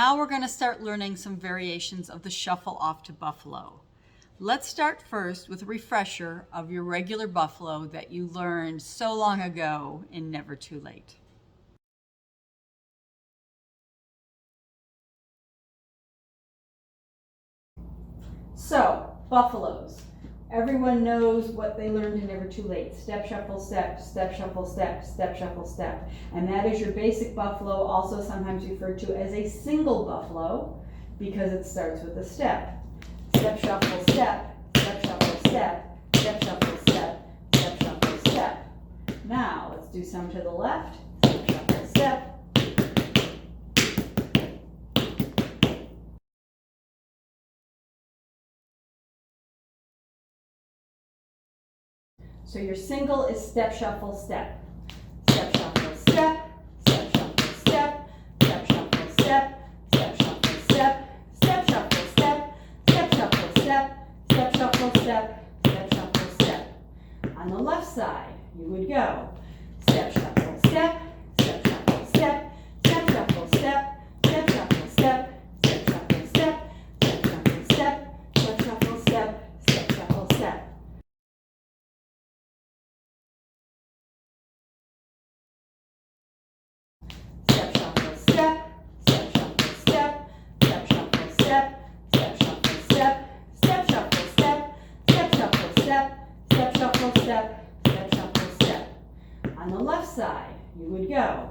Now we're going to start learning some variations of the shuffle off to buffalo. Let's start first with a refresher of your regular buffalo that you learned so long ago in Never Too Late. So, buffaloes. Everyone knows what they learned in Never Too Late. Step, shuffle, step, step, shuffle, step, step, shuffle, step. And that is your basic buffalo, also sometimes referred to as a single buffalo because it starts with a step. Step, shuffle, step, step, shuffle, step, step, shuffle, step, step, shuffle, step. Now, let's do some to the left. Step, shuffle, step. So your single is step, shuffle, step. Step, shuffle, step, step, shuffle, step, step, shuffle, step, step, shuffle, step, step, shuffle, step, step, shuffle, step, step, shuffle, step, step, shuffle, step. On the left side, you would go step, shuffle, step, step, shuffle, step, step, shuffle, step, step, shuffle, step, step, shuffle, step, step, shuffle, step, step, shuffle, step, step, shuffle, step. Step, shuffle, step, step, shuffle, step, step, shuffle, step, step, shuffle, step, step, shuffle, step, step, shuffle, step, step, shuffle, step, step, shuffle, step. On the left side, you would go